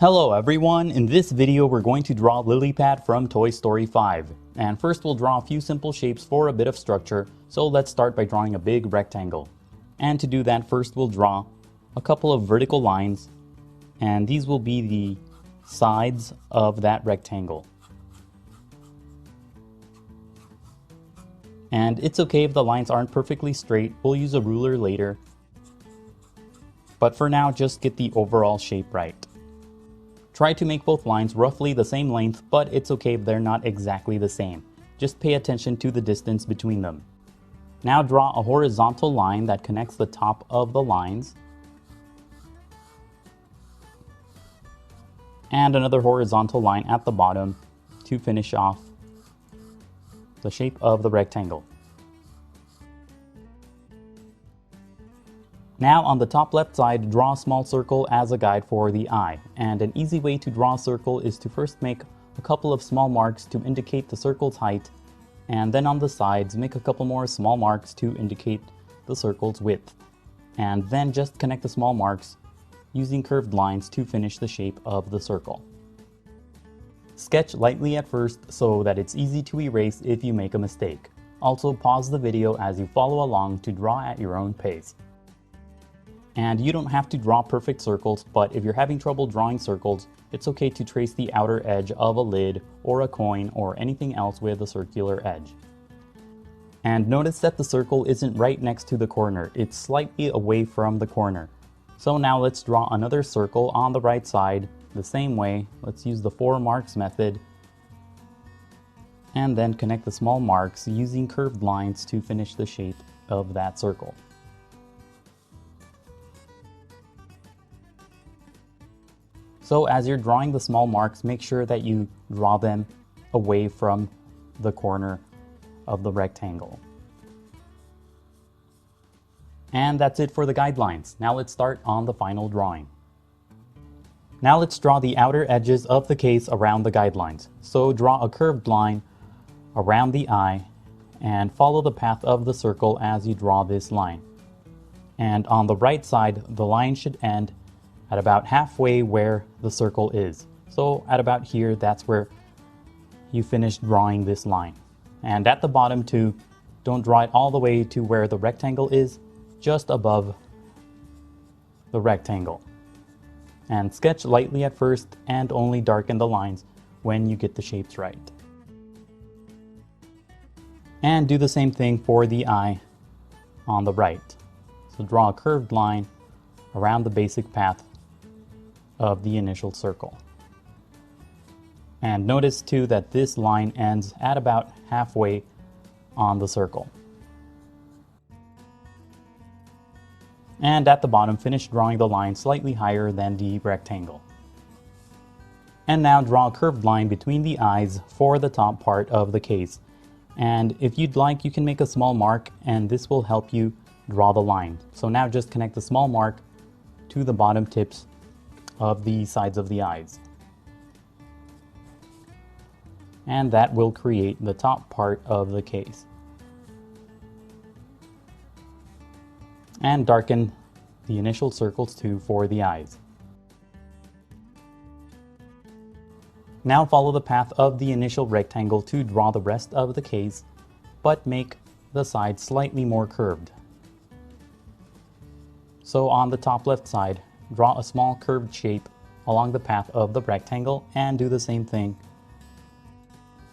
Hello everyone, in this video we're going to draw Lilypad from Toy Story 5. And first we'll draw a few simple shapes for a bit of structure, so let's start by drawing a big rectangle. And to do that, first we'll draw a couple of vertical lines, and these will be the sides of that rectangle. And it's okay if the lines aren't perfectly straight, we'll use a ruler later. But for now, just get the overall shape right. Try to make both lines roughly the same length, but it's okay if they're not exactly the same. Just pay attention to the distance between them. Now draw a horizontal line that connects the top of the lines. And another horizontal line at the bottom to finish off the shape of the rectangle. Now on the top left side, draw a small circle as a guide for the eye. And an easy way to draw a circle is to first make a couple of small marks to indicate the circle's height, and then on the sides make a couple more small marks to indicate the circle's width. And then just connect the small marks using curved lines to finish the shape of the circle. Sketch lightly at first so that it's easy to erase if you make a mistake. Also pause the video as you follow along to draw at your own pace. And you don't have to draw perfect circles, but if you're having trouble drawing circles, it's okay to trace the outer edge of a lid or a coin or anything else with a circular edge. And notice that the circle isn't right next to the corner, it's slightly away from the corner. So now let's draw another circle on the right side the same way. Let's use the 4 marks method and then connect the small marks using curved lines to finish the shape of that circle. So as you're drawing the small marks, make sure that you draw them away from the corner of the rectangle. And that's it for the guidelines. Now let's start on the final drawing. Now let's draw the outer edges of the case around the guidelines. So draw a curved line around the eye and follow the path of the circle as you draw this line. And on the right side, the line should end at about halfway where the circle is. So at about here, that's where you finish drawing this line. And at the bottom too, don't draw it all the way to where the rectangle is, just above the rectangle. And sketch lightly at first and only darken the lines when you get the shapes right. And do the same thing for the eye on the right. So draw a curved line around the basic path of the initial circle. And notice too that this line ends at about halfway on the circle. And at the bottom, finish drawing the line slightly higher than the rectangle. And now draw a curved line between the eyes for the top part of the case. And if you'd like, you can make a small mark and this will help you draw the line. So now just connect the small mark to the bottom tips of the sides of the eyes. And that will create the top part of the case. And darken the initial circles too for the eyes. Now follow the path of the initial rectangle to draw the rest of the case, but make the sides slightly more curved. So on the top left side, draw a small curved shape along the path of the rectangle and do the same thing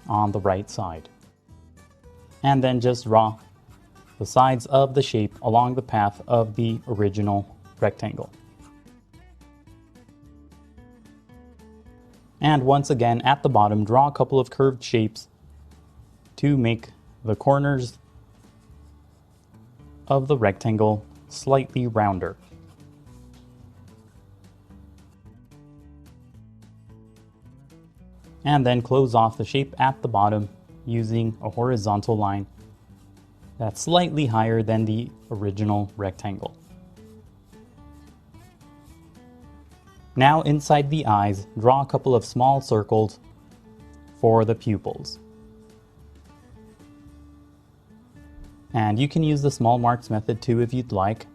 on the right side. And then just draw the sides of the shape along the path of the original rectangle. And once again at the bottom, draw a couple of curved shapes to make the corners of the rectangle slightly rounder. And then close off the shape at the bottom using a horizontal line that's slightly higher than the original rectangle. Now inside the eyes, draw a couple of small circles for the pupils. And you can use the small marks method too if you'd like.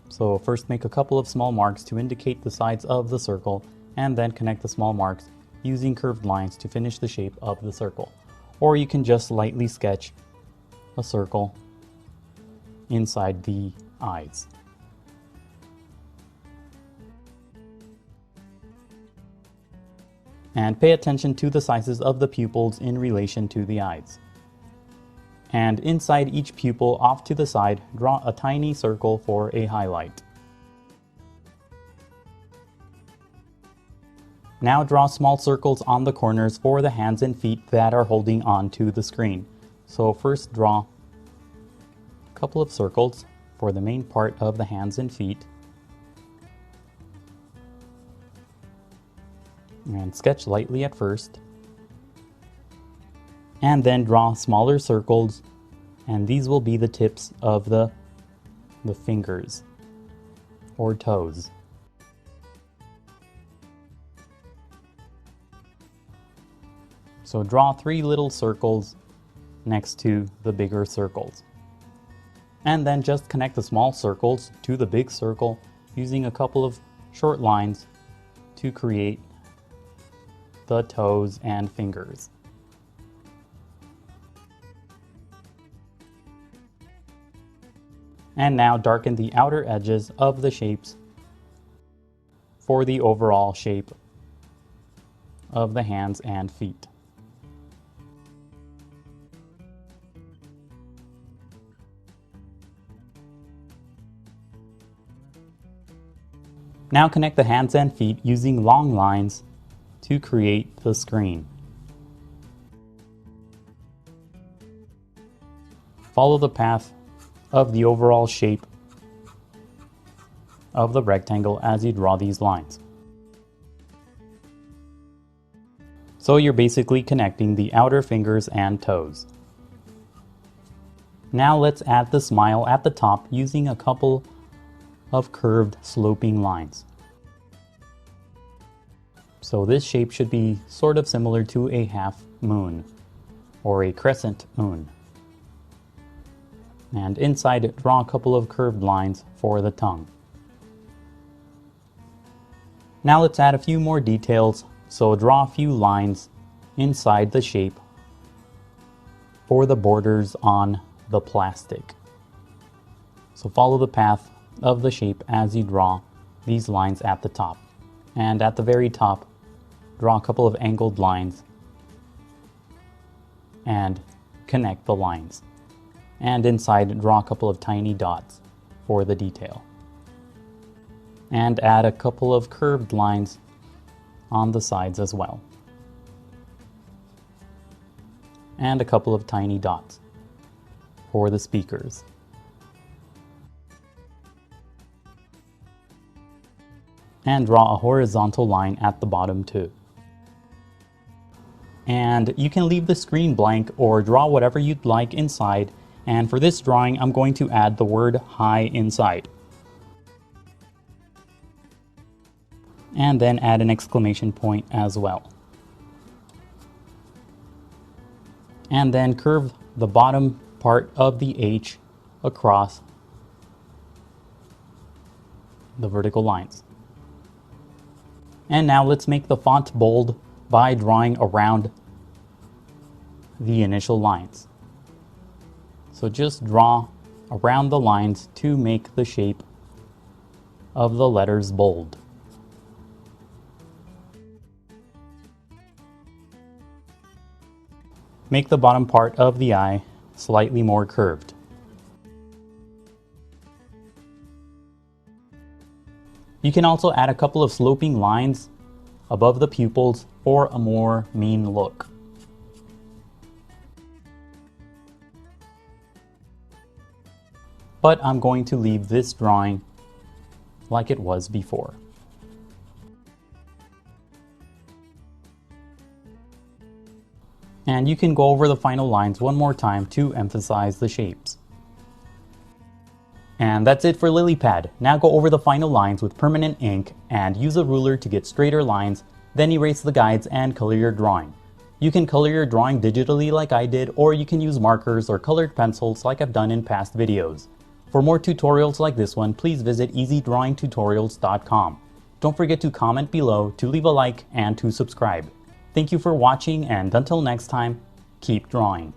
So first make a couple of small marks to indicate the sides of the circle, and then connect the small marks using curved lines to finish the shape of the circle. Or you can just lightly sketch a circle inside the eyes. And pay attention to the sizes of the pupils in relation to the eyes. And inside each pupil off to the side, draw a tiny circle for a highlight. Now draw small circles on the corners for the hands and feet that are holding onto the screen. So first draw a couple of circles for the main part of the hands and feet. And sketch lightly at first. And then draw smaller circles, and these will be the tips of the fingers or toes. So draw 3 little circles next to the bigger circles. And then just connect the small circles to the big circle using a couple of short lines to create the toes and fingers. And now darken the outer edges of the shapes for the overall shape of the hands and feet. Now connect the hands and feet using long lines to create the screen. Follow the path of the overall shape of the rectangle as you draw these lines. So you're basically connecting the outer fingers and toes. Now let's add the smile at the top using a couple of curved sloping lines. So this shape should be sort of similar to a half moon or a crescent moon. And inside, draw a couple of curved lines for the tongue. Now let's add a few more details, so draw a few lines inside the shape for the borders on the plastic. So follow the path of the shape as you draw these lines at the top. And at the very top, draw a couple of angled lines and connect the lines. And inside, draw a couple of tiny dots for the detail. And add a couple of curved lines on the sides as well. And a couple of tiny dots for the speakers. And draw a horizontal line at the bottom too. And you can leave the screen blank or draw whatever you'd like inside. And for this drawing, I'm going to add the word hi inside. And then add an exclamation point as well. And then curve the bottom part of the H across the vertical lines. And now let's make the font bold by drawing around the initial lines. So just draw around the lines to make the shape of the letters bold. Make the bottom part of the eye slightly more curved. You can also add a couple of sloping lines above the pupils for a more mean look. But I'm going to leave this drawing like it was before. And you can go over the final lines one more time to emphasize the shapes. And that's it for Lilypad. Now go over the final lines with permanent ink and use a ruler to get straighter lines, then erase the guides and color your drawing. You can color your drawing digitally like I did, or you can use markers or colored pencils like I've done in past videos. For more tutorials like this one, please visit EasyDrawingTutorials.com. Don't forget to comment below, to leave a like, and to subscribe. Thank you for watching, and until next time, keep drawing.